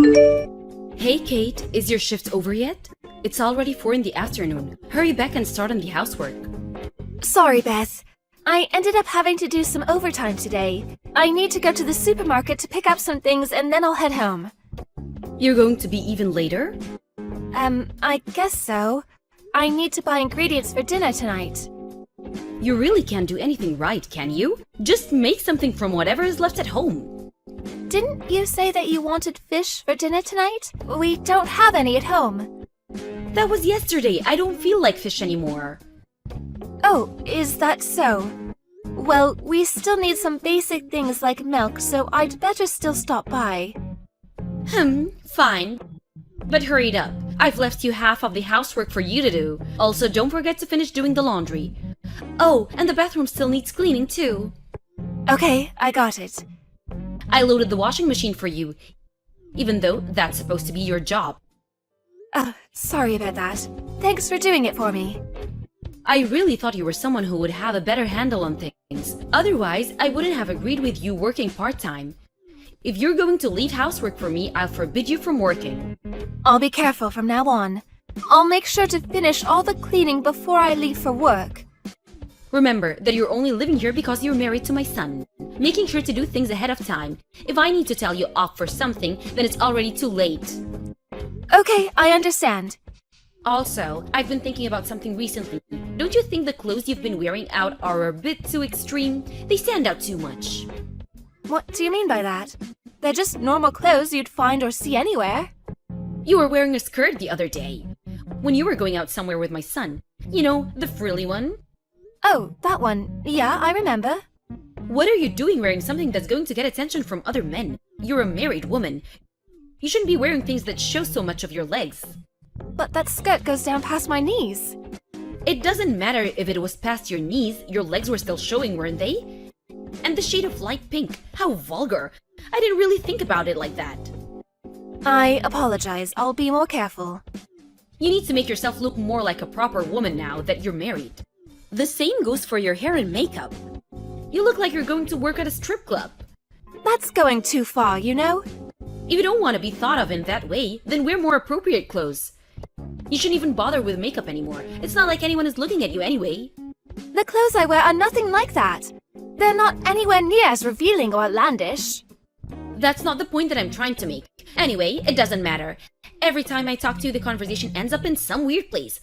Hey Kate, is your shift over yet? It's already 4 in the afternoon. Hurry back and start on the housework. Sorry, Beth. I ended up having to do some overtime today. I need to go to the supermarket to pick up some things and then I'll head home. You're going to be even later? I guess so. I need to buy ingredients for dinner tonight. You really can't do anything right, can you? Just make something from whatever is left at home. Didn't you say that you wanted fish for dinner tonight? We don't have any at home. That was yesterday. I don't feel like fish anymore. Oh, is that so? Well, we still need some basic things like milk, so I'd better still stop by. Fine. But hurry it up. I've left you half of the housework for you to do. Also, don't forget to finish doing the laundry. Oh, and the bathroom still needs cleaning too. Okay, I got it. I loaded the washing machine for you, even though that's supposed to be your job. Sorry about that. Thanks for doing it for me. I really thought you were someone who would have a better handle on things. Otherwise, I wouldn't have agreed with you working part-time. If you're going to leave housework for me, I'll forbid you from working. I'll be careful from now on. I'll make sure to finish all the cleaning before I leave for work. Remember that you're only living here because you're married to my son. Making sure to do things ahead of time. If I need to tell you off for something, then it's already too late. Okay, I understand. Also, I've been thinking about something recently. Don't you think the clothes you've been wearing out are a bit too extreme? They stand out too much. What do you mean by that? They're just normal clothes you'd find or see anywhere. You were wearing a skirt the other day. When you were going out somewhere with my son. You know, the frilly one. Oh, that one. Yeah, I remember. What are you doing wearing something that's going to get attention from other men? You're a married woman. You shouldn't be wearing things that show so much of your legs. But that skirt goes down past my knees. It doesn't matter if it was past your knees, your legs were still showing, weren't they? And the shade of light pink, how vulgar. I didn't really think about it like that. I apologize. I'll be more careful. You need to make yourself look more like a proper woman now that you're married. The same goes for your hair and makeup. You look like you're going to work at a strip club. That's going too far, you know? If you don't want to be thought of in that way, then wear more appropriate clothes. You shouldn't even bother with makeup anymore. It's not like anyone is looking at you anyway. The clothes I wear are nothing like that. They're not anywhere near as revealing or outlandish. That's not the point that I'm trying to make. Anyway, it doesn't matter. Every time I talk to you, the conversation ends up in some weird place.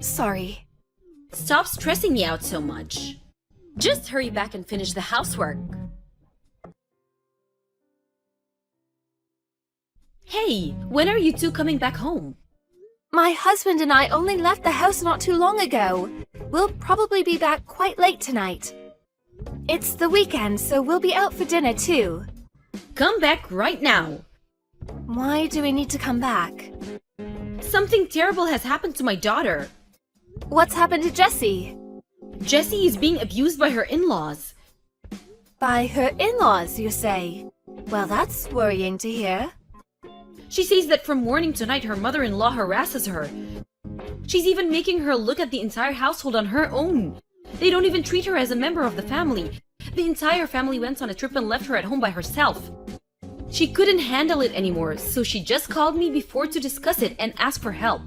Sorry. Stop stressing me out so much. Just hurry back and finish the housework. Hey, when are you two coming back home? My husband and I only left the house not too long ago. We'll probably be back quite late tonight. It's the weekend, so we'll be out for dinner too. Come back right now. Why do we need to come back? Something terrible has happened to my daughter. What's happened to Jessie? Jessie is being abused by her in-laws. By her in-laws, you say? Well, that's worrying to hear. She says that from morning to night her mother-in-law harasses her. She's even making her look at the entire household on her own. They don't even treat her as a member of the family. The entire family went on a trip and left her at home by herself. She couldn't handle it anymore, so she just called me before to discuss it and ask for help.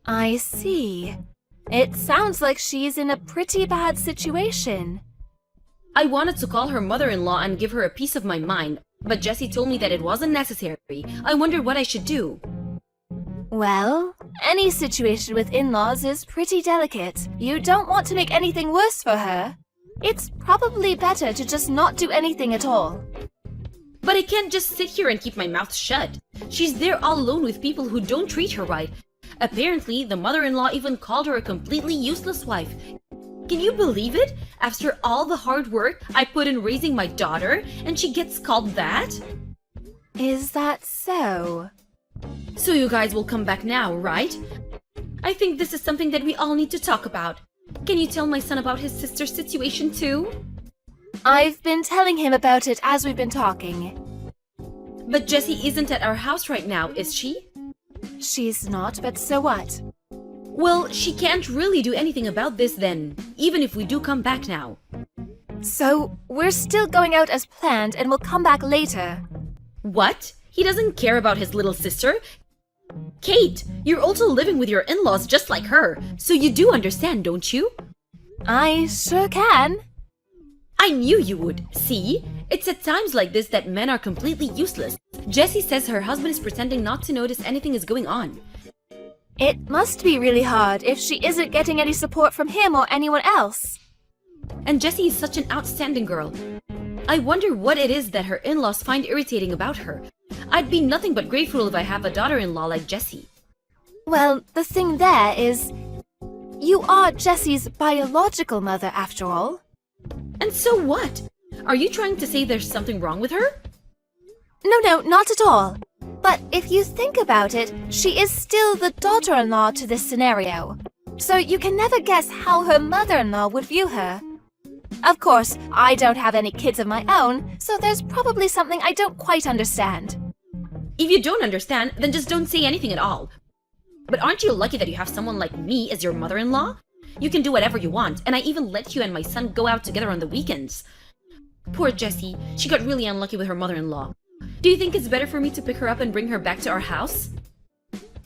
I see. It sounds like she's in a pretty bad situation. I wanted to call her mother-in-law and give her a piece of my mind, but Jessie told me that it wasn't necessary. I wondered what I should do. Well, any situation with in-laws is pretty delicate. You don't want to make anything worse for her. It's probably better to just not do anything at all. But I can't just sit here and keep my mouth shut. She's there all alone with people who don't treat her right. Apparently, the mother-in-law even called her a completely useless wife. Can you believe it? After all the hard work I put in raising my daughter, and she gets called that? Is that so? So you guys will come back now, right? I think this is something that we all need to talk about. Can you tell my son about his sister's situation too? I've been telling him about it as we've been talking. But Jessie isn't at our house right now, is she? She's not, but so what? Well, she can't really do anything about this then, even if we do come back now. So, we're still going out as planned and we'll come back later. What? He doesn't care about his little sister. Kate, you're also living with your in-laws just like her, so you do understand, don't you? I sure can. I knew you would. See? It's at times like this that men are completely useless. Jessie says her husband is pretending not to notice anything is going on. It must be really hard if she isn't getting any support from him or anyone else. And Jessie is such an outstanding girl. I wonder what it is that her in-laws find irritating about her. I'd be nothing but grateful if I have a daughter-in-law like Jessie. Well, the thing there is, you are Jessie's biological mother after all. And so what? Are you trying to say there's something wrong with her? No, not at all. But if you think about it, she is still the daughter-in-law to this scenario. So you can never guess how her mother-in-law would view her. Of course, I don't have any kids of my own, so there's probably something I don't quite understand. If you don't understand, then just don't say anything at all. But aren't you lucky that you have someone like me as your mother-in-law? You can do whatever you want, and I even let you and my son go out together on the weekends. Poor Jessie, she got really unlucky with her mother-in-law. Do you think it's better for me to pick her up and bring her back to our house?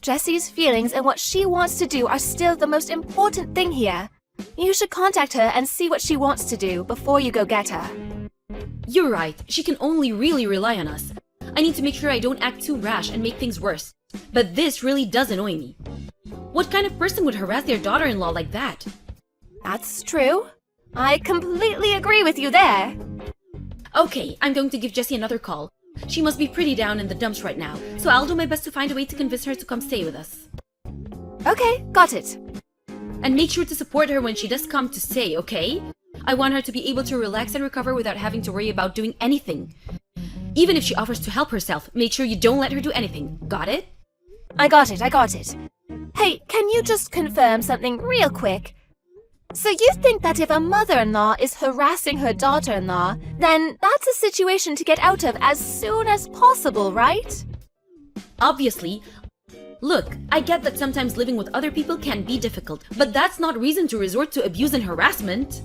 Jessie's feelings and what she wants to do are still the most important thing here. You should contact her and see what she wants to do before you go get her. You're right, she can only really rely on us. I need to make sure I don't act too rash and make things worse. But this really does annoy me. What kind of person would harass their daughter-in-law like that? That's true. I completely agree with you there. Okay, I'm going to give Jessie another call. She must be pretty down in the dumps right now, so I'll do my best to find a way to convince her to come stay with us. Okay, got it. And make sure to support her when she does come to stay, okay? I want her to be able to relax and recover without having to worry about doing anything. Even if she offers to help herself, make sure you don't let her do anything. Got it? I got it. Hey, can you just confirm something real quick? So you think that if a mother-in-law is harassing her daughter-in-law, then that's a situation to get out of as soon as possible, right? Obviously. Look, I get that sometimes living with other people can be difficult, but that's not reason to resort to abuse and harassment.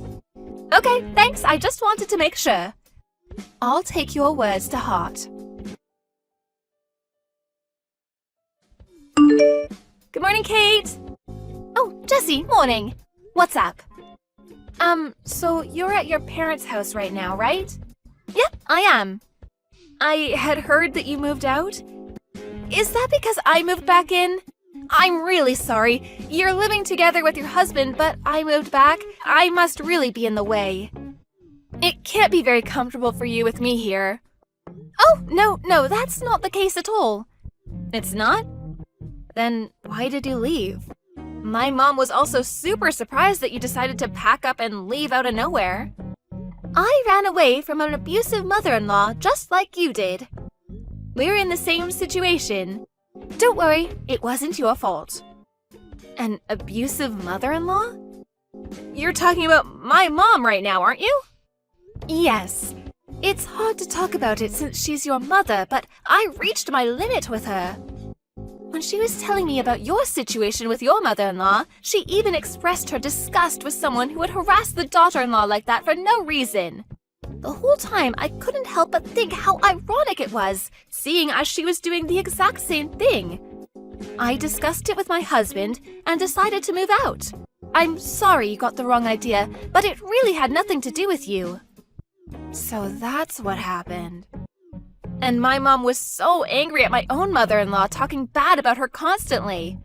Okay, thanks. I just wanted to make sure. I'll take your words to heart. Good morning, Kate. Oh, Jessie, morning. What's up? So you're at your parents' house right now, right? Yep, I am. I had heard that you moved out. Is that because I moved back in? I'm really sorry. You're living together with your husband, but I moved back. I must really be in the way. It can't be very comfortable for you with me here. Oh, no, that's not the case at all. It's not? Then why did you leave? My mom was also super surprised that you decided to pack up and leave out of nowhere. I ran away from an abusive mother-in-law just like you did. We're in the same situation. Don't worry, it wasn't your fault. An abusive mother-in-law? You're talking about my mom right now, aren't you? Yes. It's hard to talk about it since she's your mother, but I reached my limit with her. When she was telling me about your situation with your mother-in-law, she even expressed her disgust with someone who would harass the daughter-in-law like that for no reason. The whole time, I couldn't help but think how ironic it was, seeing as she was doing the exact same thing. I discussed it with my husband and decided to move out. I'm sorry you got the wrong idea, but it really had nothing to do with you. So that's what happened. And my mom was so angry at my own mother-in-law, talking bad about her constantly.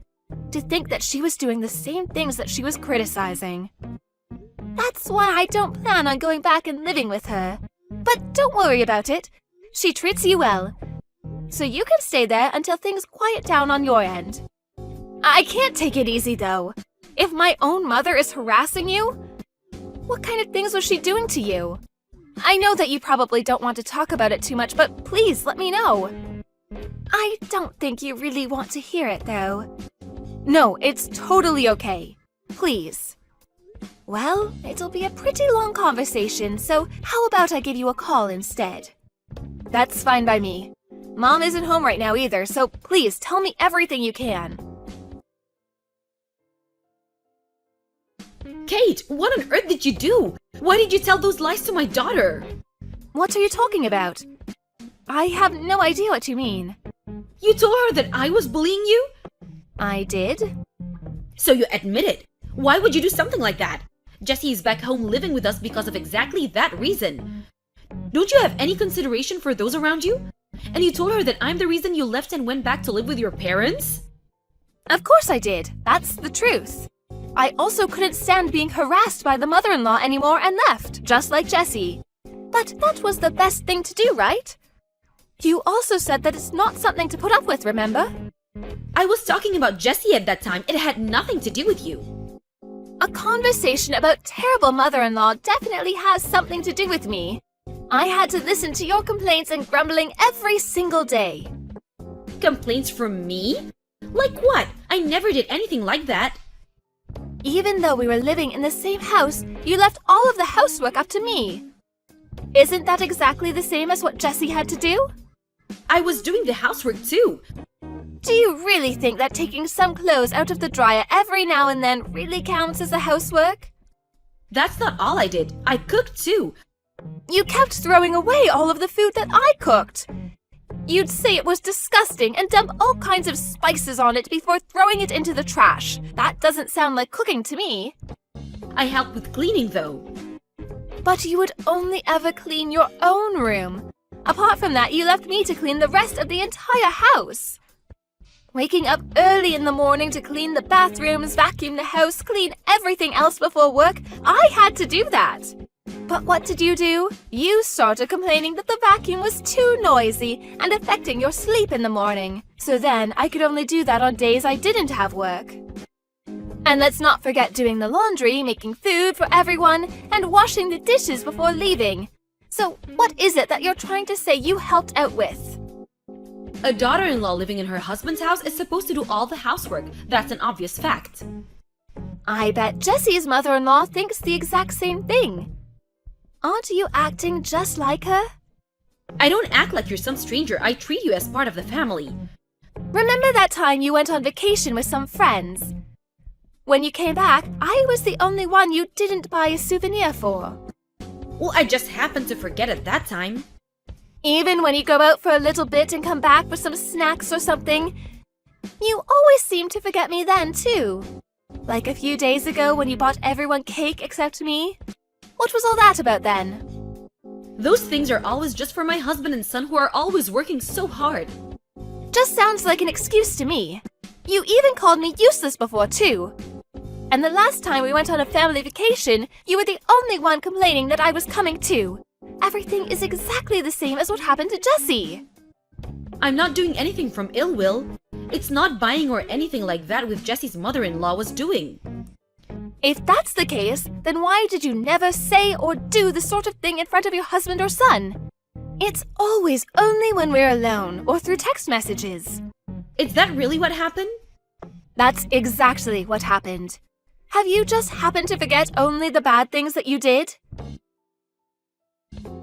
To think that she was doing the same things that she was criticizing. That's why I don't plan on going back and living with her. But don't worry about it. She treats you well. So you can stay there until things quiet down on your end. I can't take it easy, though. If my own mother is harassing you, what kind of things was she doing to you? I know that you probably don't want to talk about it too much, but please let me know. I don't think you really want to hear it, though. No, it's totally okay. Please. Well, it'll be a pretty long conversation, so how about I give you a call instead? That's fine by me. Mom isn't home right now either, so please tell me everything you can. Kate, what on earth did you do? Why did you tell those lies to my daughter? What are you talking about? I have no idea what you mean. You told her that I was bullying you? I did. So you admit it. Why would you do something like that? Jessie is back home living with us because of exactly that reason. Don't you have any consideration for those around you? And you told her that I'm the reason you left and went back to live with your parents? Of course I did. That's the truth. I also couldn't stand being harassed by the mother-in-law anymore and left, just like Jessie. But that was the best thing to do, right? You also said that it's not something to put up with, remember? I was talking about Jessie at that time. It had nothing to do with you. A conversation about terrible mother-in-law definitely has something to do with me. I had to listen to your complaints and grumbling every single day. Complaints from me? Like what? I never did anything like that. Even though we were living in the same house, you left all of the housework up to me. Isn't that exactly the same as what Jessie had to do? I was doing the housework too. Do you really think that taking some clothes out of the dryer every now and then really counts as a housework? That's not all I did. I cooked too. You kept throwing away all of the food that I cooked. You'd say it was disgusting and dump all kinds of spices on it before throwing it into the trash. That doesn't sound like cooking to me. I helped with cleaning though. But you would only ever clean your own room. Apart from that, you left me to clean the rest of the entire house. Waking up early in the morning to clean the bathrooms, vacuum the house, clean everything else before work, I had to do that. But what did you do? You started complaining that the vacuum was too noisy and affecting your sleep in the morning. So then I could only do that on days I didn't have work. And let's not forget doing the laundry, making food for everyone, and washing the dishes before leaving. So what is it that you're trying to say you helped out with? A daughter-in-law living in her husband's house is supposed to do all the housework. That's an obvious fact. I bet Jessie's mother-in-law thinks the exact same thing. Aren't you acting just like her? I don't act like you're some stranger. I treat you as part of the family. Remember that time you went on vacation with some friends? When you came back, I was the only one you didn't buy a souvenir for. Well, I just happened to forget at that time. Even when you go out for a little bit and come back with some snacks or something, you always seem to forget me then, too. Like a few days ago when you bought everyone cake except me. What was all that about then? Those things are always just for my husband and son who are always working so hard. Just sounds like an excuse to me. You even called me useless before, too. And the last time we went on a family vacation, you were the only one complaining that I was coming too. Everything is exactly the same as what happened to Jessie. I'm not doing anything from ill will. It's not buying or anything like that with Jessie's mother-in-law was doing. If that's the case, then why did you never say or do the sort of thing in front of your husband or son? It's always only when we're alone or through text messages. Is that really what happened? That's exactly what happened. Have you just happened to forget only the bad things that you did?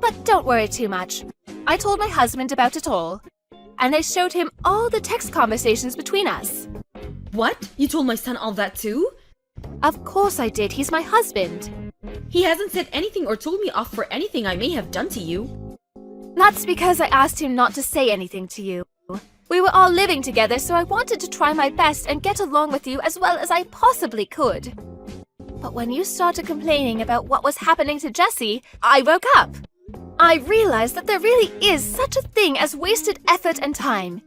But don't worry too much. I told my husband about it all, and I showed him all the text conversations between us. What? You told my son all that too? Of course I did. He's my husband. He hasn't said anything or told me off for anything I may have done to you. That's because I asked him not to say anything to you. We were all living together, so I wanted to try my best and get along with you as well as I possibly could. But when you started complaining about what was happening to Jessie, I woke up. I realized that there really is such a thing as wasted effort and time.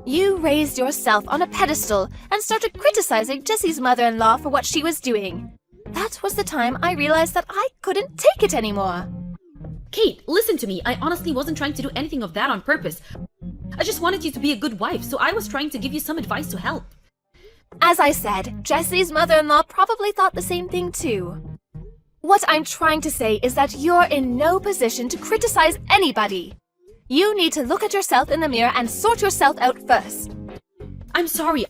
You raised yourself on a pedestal and started criticizing Jessie's mother-in-law for what she was doing. That was the time I realized that I couldn't take it anymore. Kate, listen to me. I honestly wasn't trying to do anything of that on purpose. I just wanted you to be a good wife, so I was trying to give you some advice to help. As I said, Jessie's mother-in-law probably thought the same thing too. What I'm trying to say is that you're in no position to criticize anybody. You need to look at yourself in the mirror and sort yourself out first. I'm sorry.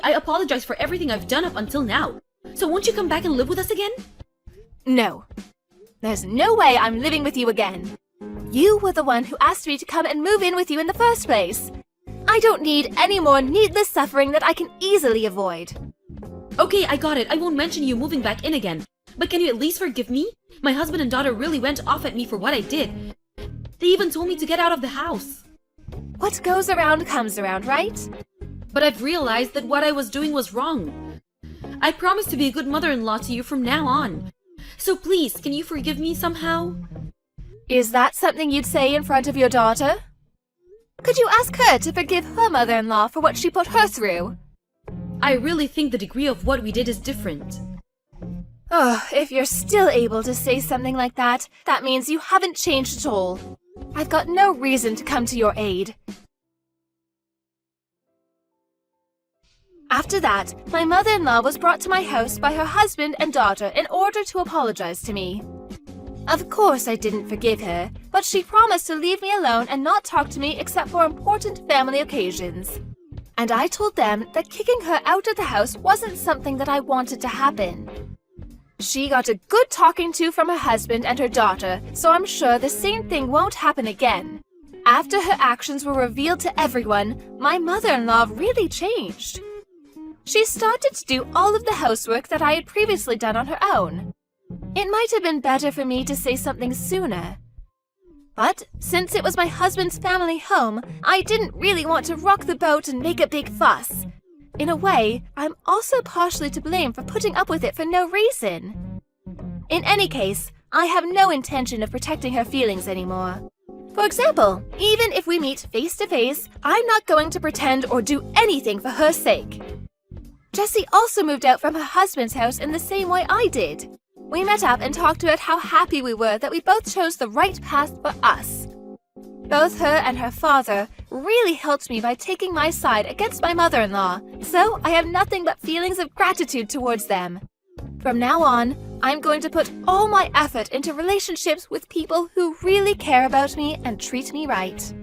I apologize for everything I've done up until now. So won't you come back and live with us again? No. There's no way I'm living with you again. You were the one who asked me to come and move in with you in the first place. I don't need any more needless suffering that I can easily avoid. Okay, I got it. I won't mention you moving back in again. But can you at least forgive me? My husband and daughter really went off at me for what I did. They even told me to get out of the house. What goes around comes around, right? But I've realized that what I was doing was wrong. I promise to be a good mother-in-law to you from now on. So please, can you forgive me somehow? Is that something you'd say in front of your daughter? Could you ask her to forgive her mother-in-law for what she put her through? I really think the degree of what we did is different. Oh, if you're still able to say something like that, that means you haven't changed at all. I've got no reason to come to your aid. After that, my mother-in-law was brought to my house by her husband and daughter in order to apologize to me. Of course I didn't forgive her, but she promised to leave me alone and not talk to me except for important family occasions. And I told them that kicking her out of the house wasn't something that I wanted to happen. She got a good talking to from her husband and her daughter, so I'm sure the same thing won't happen again. After her actions were revealed to everyone, my mother-in-law really changed. She started to do all of the housework that I had previously done on her own. It might have been better for me to say something sooner. But since it was my husband's family home, I didn't really want to rock the boat and make a big fuss. In a way, I'm also partially to blame for putting up with it for no reason. In any case, I have no intention of protecting her feelings anymore. For example, even if we meet face to face, I'm not going to pretend or do anything for her sake. Jessie also moved out from her husband's house in the same way I did. We met up and talked about how happy we were that we both chose the right path for us. Both her and her father really helped me by taking my side against my mother-in-law, so I have nothing but feelings of gratitude towards them. From now on, I'm going to put all my effort into relationships with people who really care about me and treat me right.